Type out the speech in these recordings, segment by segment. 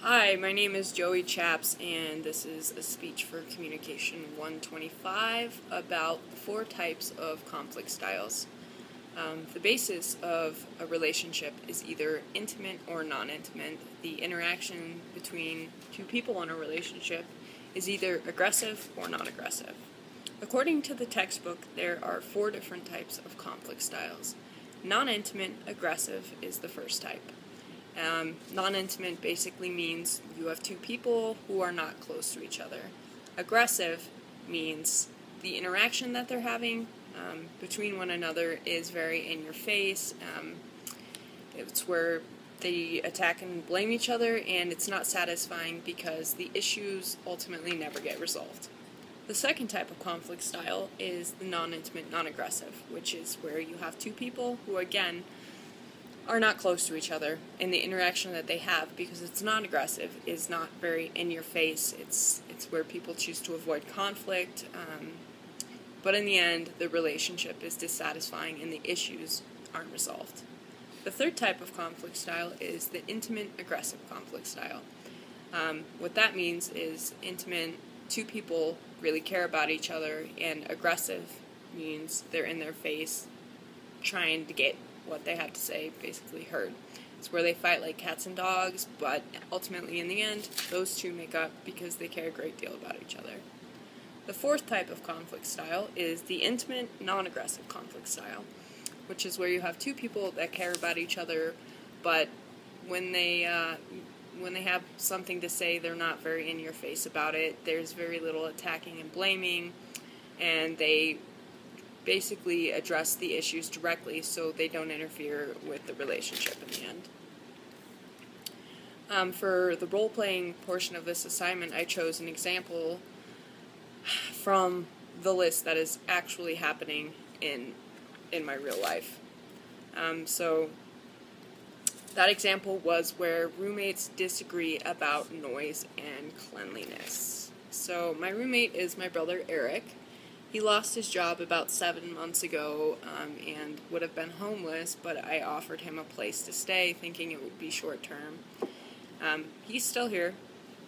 Hi, my name is Joey Chaps, and this is a speech for Communication 125 about 4 types of conflict styles. The basis of a relationship is either intimate or non-intimate. The interaction between two people in a relationship is either aggressive or non-aggressive. According to the textbook, there are 4 different types of conflict styles. Non-intimate, aggressive is the first type. Non-intimate basically means you have 2 people who are not close to each other. Aggressive means the interaction that they're having between one another is very in your face. It's where they attack and blame each other, and it's not satisfying because the issues ultimately never get resolved. The second type of conflict style is the non-intimate, non-aggressive, which is where you have 2 people who, again, are not close to each other, and the interaction that they have, because it's non-aggressive, is not very in your face. It's where people choose to avoid conflict, but in the end, the relationship is dissatisfying and the issues aren't resolved. The third type of conflict style is the intimate, aggressive conflict style. What that means is intimate, 2 people really care about each other, and aggressive means they're in their face trying to get what they have to say basically heard. It's where they fight like cats and dogs, but ultimately in the end, those 2 make up because they care a great deal about each other. The fourth type of conflict style is the intimate, non-aggressive conflict style, which is where you have 2 people that care about each other, but when they have something to say, they're not very in your face about it. There's very little attacking and blaming, and they basically address the issues directly so they don't interfere with the relationship in the end. For the role-playing portion of this assignment, I chose an example from the list that is actually happening in my real life. So that example was where roommates disagree about noise and cleanliness. So my roommate is my brother Eric. He lost his job about 7 months ago and would have been homeless, but I offered him a place to stay, thinking it would be short term. He's still here,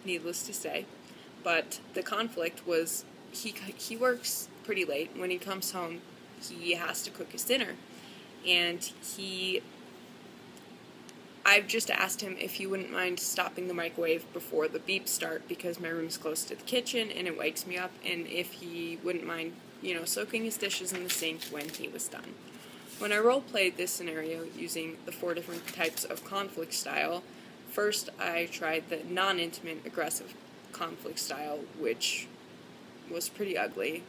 needless to say, but the conflict was he works pretty late. When he comes home, he has to cook his dinner, and I've just asked him if he wouldn't mind stopping the microwave before the beeps start, because my room's close to the kitchen and it wakes me up, and if he wouldn't mind, soaking his dishes in the sink when he was done. When I role-played this scenario using the 4 different types of conflict style, first I tried the non-intimate, aggressive conflict style, which was pretty ugly.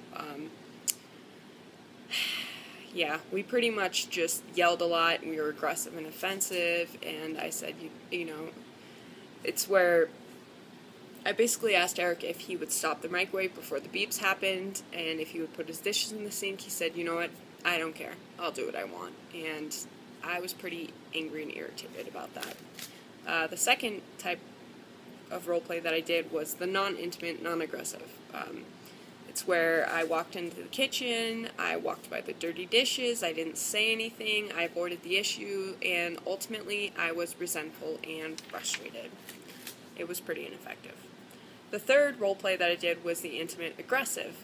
Yeah, we pretty much just yelled a lot, and we were aggressive and offensive, and I said, it's where I basically asked Eric if he would stop the microwave before the beeps happened, and if he would put his dishes in the sink. He said, you know what, I don't care, I'll do what I want, and I was pretty angry and irritated about that. The second type of roleplay that I did was the non-intimate, non-aggressive. It's where I walked into the kitchen, I walked by the dirty dishes, I didn't say anything, I avoided the issue, and ultimately I was resentful and frustrated. It was pretty ineffective. The third roleplay that I did was the intimate aggressive.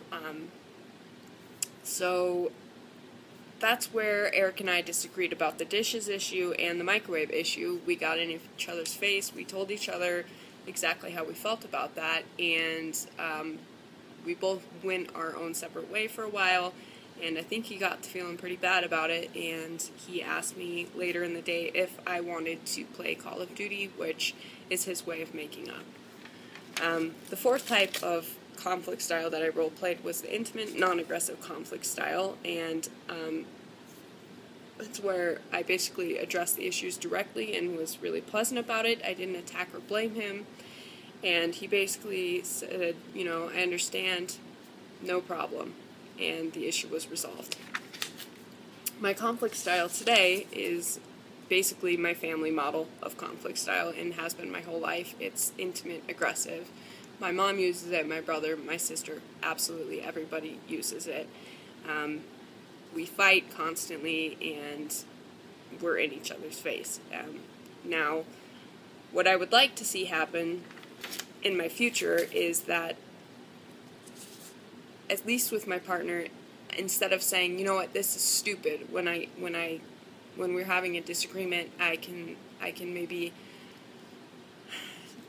So that's where Eric and I disagreed about the dishes issue and the microwave issue. We got in each other's face, we told each other exactly how we felt about that, and we both went our own separate way for a while, and I think he got to feeling pretty bad about it, and he asked me later in the day if I wanted to play Call of Duty, which is his way of making up. The fourth type of conflict style that I role-played was the intimate, non-aggressive conflict style, and it's where I basically addressed the issues directly and was really pleasant about it. I didn't attack or blame him. And he basically said, I understand, no problem, and the issue was resolved. My conflict style today is basically my family model of conflict style and has been my whole life. It's intimate, aggressive. My mom uses it, my brother, my sister, absolutely everybody uses it. We fight constantly, and we're in each other's face. Now, what I would like to see happen in my future is that, at least with my partner, instead of saying, you know what, this is stupid, when we're having a disagreement, I can maybe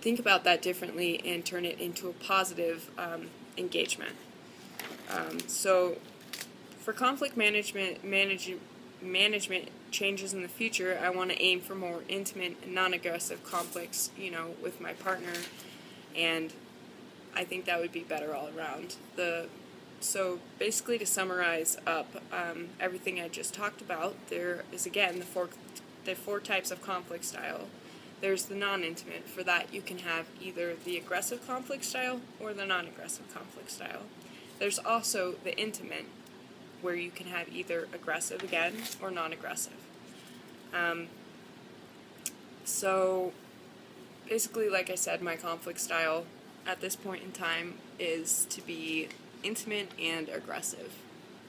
think about that differently and turn it into a positive engagement. So for conflict management changes in the future, I want to aim for more intimate and non-aggressive conflicts, with my partner, and I think that would be better all around. So basically, to summarize up everything I just talked about, there is again the four types of conflict style. There's the non-intimate. For that, you can have either the aggressive conflict style or the non-aggressive conflict style. There's also the intimate, where you can have either aggressive again or non-aggressive. So basically, like I said, my conflict style at this point in time is to be intimate and aggressive.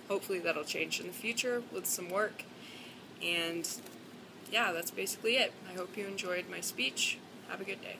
Hopefully that'll change in the future with some work. And yeah, that's basically it. I hope you enjoyed my speech. Have a good day.